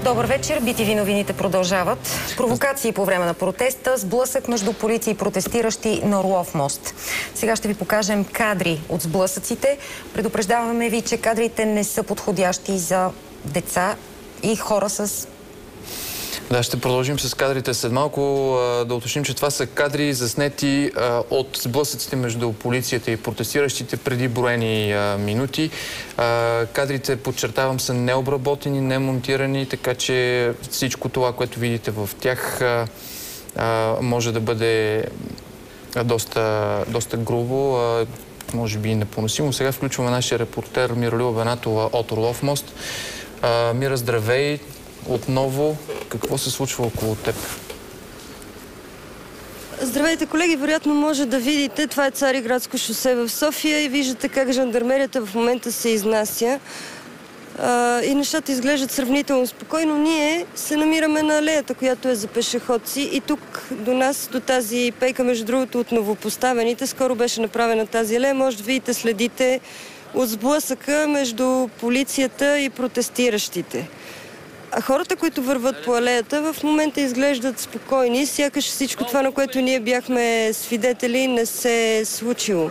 Добър вечер. BTV новините продължават. Провокации по време на протеста, сблъсък между полиция и протестиращи на Орлов мост. Сега ще ви покажем кадри от сблъсъците. Предупреждаваме ви, че кадрите не са подходящи за деца и хора с... Да, ще продължим с кадрите след малко. Да уточним, че това са кадри заснети от сблъсъците между полицията и протестиращите преди броени минути. Кадрите, подчертавам, са необработени, немонтирани, така че всичко това, което видите в тях, може да бъде доста грубо, може би и непоносимо. Сега включваме нашия репортер Миролюба Бенатова от Орлов мост. Мира, здравей! Отново, какво се случва около теб? Здравейте, колеги! Вероятно може да видите, това е Цариградско шосе в София и виждате как жандармерията в момента се изнася. И нещата изглеждат сравнително спокойно. Ние се намираме на алеята, която е за пешеходци, и тук до нас, до тази пейка, между другото, от новопоставените, скоро беше направена тази алея, може да видите следите от сблъсъка между полицията и протестиращите. А хората, които върват по алеята, в момента изглеждат спокойни, сякаш всичко това, на което ние бяхме свидетели, не се е случило.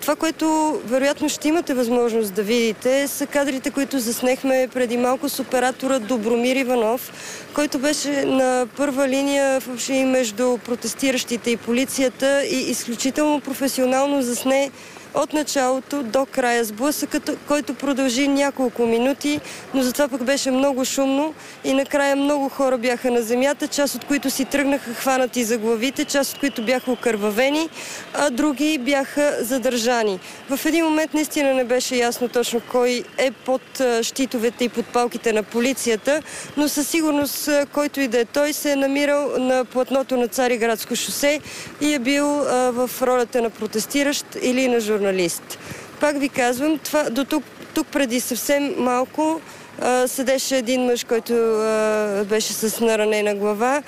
Това, което вероятно ще имате възможност да видите, са кадрите, които заснехме преди малко с оператора Добромир Иванов, който беше на първа линия въобще между протестиращите и полицията и изключително професионално засне от началото до края сблъсъкът, който продължи няколко минути, но затова пък беше много шумно и накрая много хора бяха на земята, част от които си тръгнаха хванати за главите, част от които бяха окървавени, а други бяха задържани. В един момент наистина не беше ясно точно кой е под щитовете и под палките на полицията, но със сигурност който и да е той се е намирал на платното на Цариградско шосе и е бил в ролята на протестиращ или на журналист. Пак ви казвам, тук преди съвсем малко седеше един мъж, който беше с наранена глава.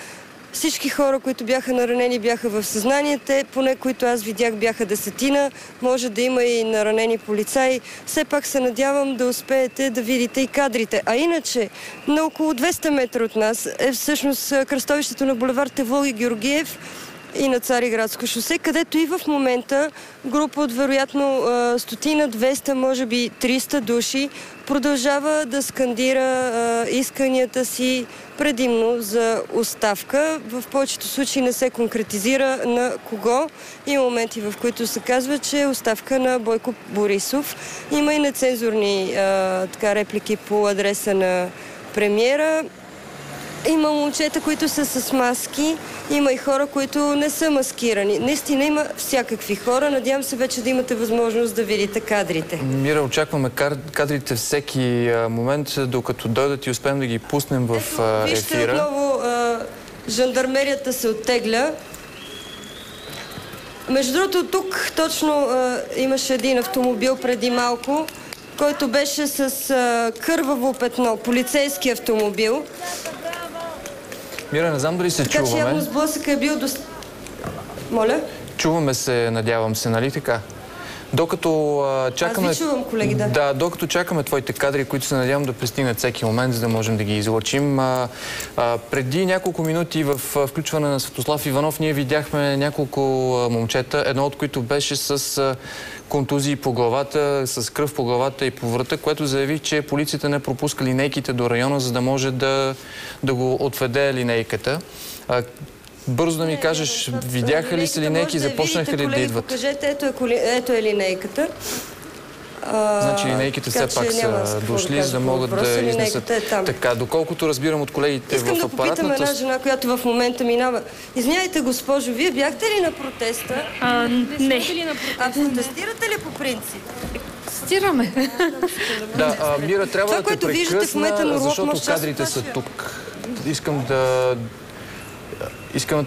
Всички хора, които бяха наранени, бяха в съзнание. Те, поне които аз видях, бяха 10. Може да има и наранени полицаи. Все пак се надявам да успеете да видите и кадрите. А иначе, на около 200 метра от нас е всъщност кръстовището на булевард Тевлоги Георгиев и на Цариградско шосе, където и в момента група от вероятно 100, 200, може би 300 души продължава да скандира исканията си предимно за оставка. В повечето случаи не се конкретизира на кого. Има моменти, в които се казва, че е оставка на Бойко Борисов. Има и нецензурни реплики по адреса на премиера. Има момчета, които са с маски, има и хора, които не са маскирани. Наистина има всякакви хора. Надявам се вече да имате възможност да видите кадрите. Мира, очакваме кадрите всеки момент, докато дойдат и успеем да ги пуснем в ефира. Вижте, отново жандармерията се оттегля. Между другото, тук точно имаше един автомобил преди малко, който беше с кърваво петно, полицейски автомобил. Мира, не знам дали се чуваме. Така че явно сблъсък е бил Моля? Чуваме се, надявам се, нали така? Докато чакаме... Аз ви чувам, колеги, да. Да, докато чакаме твоите кадри, които се надявам да пристигнат всеки момент, за да можем да ги излъчим. Преди няколко минути в включване на Светослав Иванов ние видяхме няколко момчета, едно от които беше с контузии по главата, с кръв по главата и по врата, което заяви, че полицията не пропуска линейките до района, за да може да го отведе линейката. Бързо да ми кажеш, видяха ли се линейки и започнаха ли да идват? Покажете, ето е линейката. Значи линейките все пак са дошли, за да могат да изнесат. Така, доколкото разбирам от колегите в апаратната... Искам да попитам една жена, която в момента минава. Извинявайте, госпожо, вие бяхте ли на протеста? Не. А протестирате ли по принцип? Протестираме. Да, Мира, трябва да те прекъсна, защото кадрите са тук. Искам да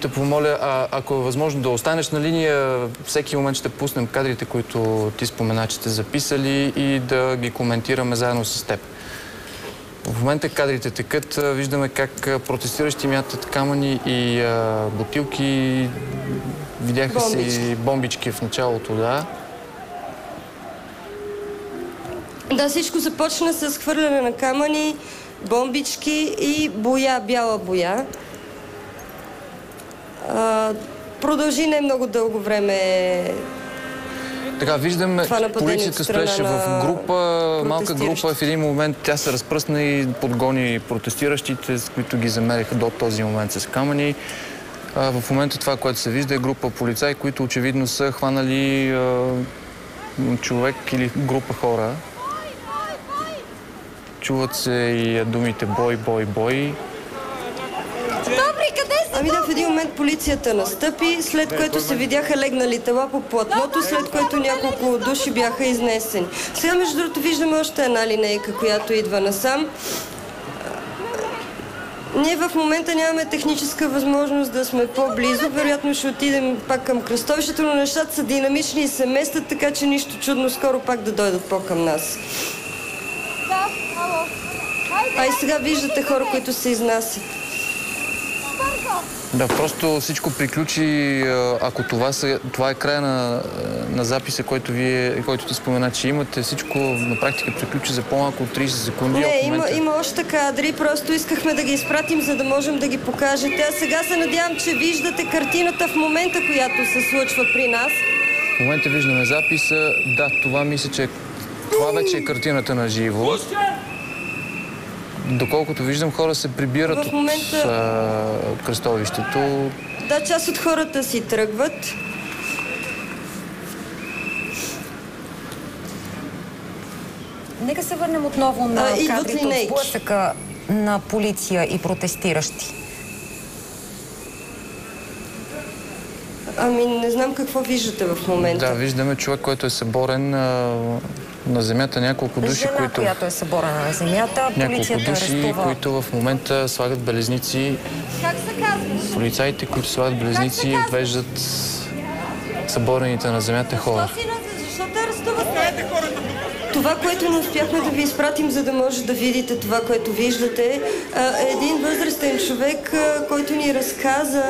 те помоля, ако е възможно да останеш на линия, всеки момент ще пуснем кадрите, които ти спомена, че сте записали и да ги коментираме заедно с теб. В момента кадрите текат, виждаме как протестиращи мятат камъни и бутилки. Видяха се и бомбички в началото, да. Да, всичко започна с хвърляне на камъни, бомбички и боя, бяла боя. Продължи не много дълго време. Така, виждаме, полицията стоеше в група, малка група. В един момент тя се разпръсна и подгони протестиращите, с които ги замериха до този момент с камъни. В момента това, което се вижда, е група полицаи, които очевидно са хванали човек или група хора. Чуват се и думите бой, бой, бой. Ами да, в един момент полицията настъпи, след което се видяха легнали тела по платното, след което няколко души бяха изнесени. Сега, между другото, виждаме още една линейка, която идва насам. Ние в момента нямаме техническа възможност да сме по-близо. Вероятно ще отидем пак към кръстовището, но нещата са динамични и се местят, така че нищо чудно скоро пак да дойдат по-към нас. А и сега виждате хора, които се изнасят. Да, просто всичко приключи, ако това е края на записа, който ти спомена, че имате, всичко на практика приключи за по-малко от 30 секунди. Не, има още кадри, просто искахме да ги изпратим, за да можем да ги покажете. А сега се надявам, че виждате картината в момента, която се случва при нас. В момента виждаме записа. Да, това мисля, че това вече е картината на живо. Доколкото виждам, хора се прибират от кръстовището. Да, част от хората си тръгват. Нека се върнем отново на кадрите от сблъсъка на полиция и протестиращи. Ами не знам какво виждате в момента. Да, виждаме човек, който е съборен на земята, няколко души, жена, която е съборена на земята. Няколко души, които в момента слагат белезници. Как се казва? Полицаите, които слагат белезници, веждат съборените на земята хора. Защо те арестуват? Това, което не успяхме да ви изпратим, за да може да видите това, което виждате, е един възрастен човек, който ни разказа,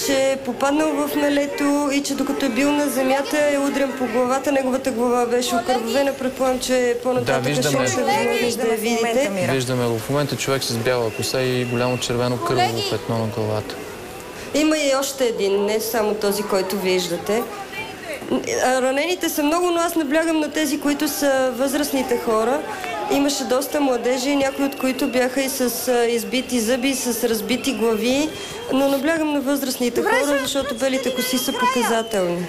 че е попаднал в мелето и че докато е бил на земята е удрен по главата. Неговата глава беше окървавена. Предполагам, че по-нататък ще имате възможност да я видите. Виждаме го в момента човек с бяла коса и голямо червено кърваво петно на главата. Има и още един, не само този, който виждате. Ранените са много, но аз наблягам на тези, които са възрастните хора. Имаше доста младежи, някои от които бяха и с избити зъби, с разбити глави, но наблягам на възрастните хора, защото белите коси са показателни.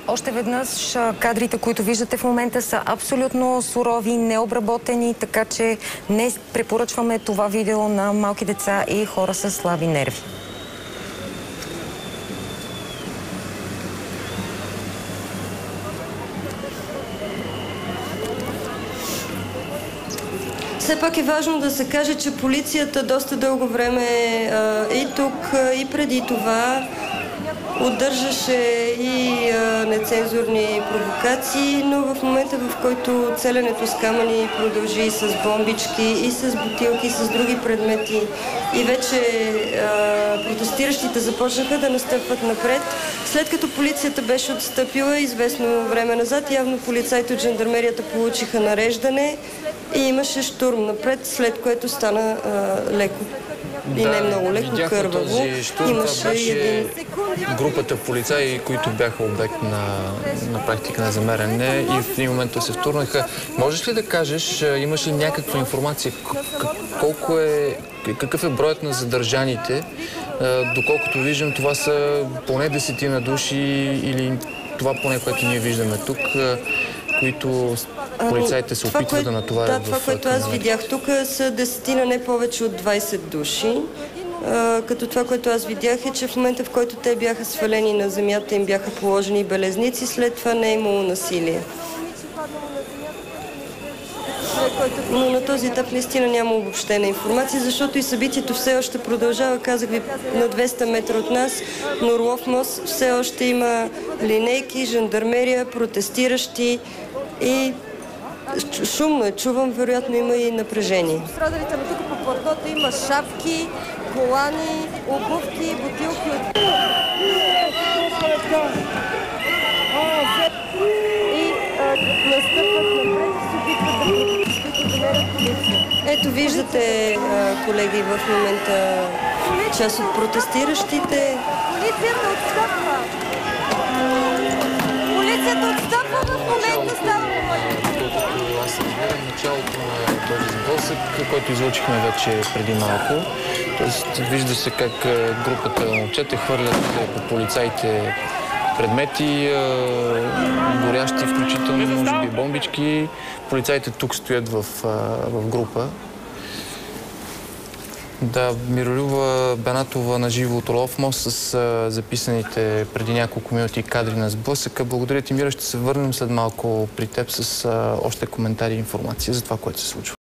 Още веднъж кадрите, които виждате в момента, са абсолютно сурови, необработени, така че не препоръчваме това видео на малки деца и хора с слаби нерви. Все пак е важно да се каже, че полицията доста дълго време и тук, и преди това удържаше и нецензурни провокации, но в момента, в който целенето с камъни продължи и с бомбички, и с бутилки, и с други предмети, и вече протестиращите започнаха да настъпват напред. След като полицията беше отстъпила известно време назад, явно полицайите от жандармерията получиха нареждане и имаше штурм напред, след което стана леко. И не много леко, кърваво. Имаше и групата полицаи, които бяха обект на практика на замеряне и в един момент се втурнаха. Можеш ли да кажеш, имаш ли някаква информация, какъв е броят на задържаните? Доколкото виждам, това са поне 10 души или това поне, което ние виждаме тук, които полицаите се опитват да натоварят в това, което аз видях тук, са 10, не повече от 20 души. Като това, което аз видях е, че в момента, в който те бяха свалени на земята, им бяха положени белезници, след това не е имало насилие. Но на този етап наистина няма обобщена информация, защото и събитието все още продължава. Казах ви, на 200 метра от нас, на Орлов мост, все още има линейки, жандармерия, протестиращи и шумно е. Чувам, вероятно има и напрежение. Пострадалите на тук по платното има шапки, колани, обувки, бутилки от... И настъпват напред и се опитват Ето виждате, колеги, в момента част от протестиращите. Полицията отстъпва! Полицията отстъпва в момента, става Докато аз разбирам началото на този сблъсък, който излучихме вече преди малко. Тоест, вижда се как групата момчета хвърлят по полицаите предмети, горящи, включително, може би, бомбички. Полицаите тук стоят в група. Да, Миролюба Бенатова на живо от Орлов мост с записаните преди няколко минути кадри на сблъсъка. Благодаря ти, Мира. Ще се върнем след малко при теб с още коментари и информация за това, което се случва.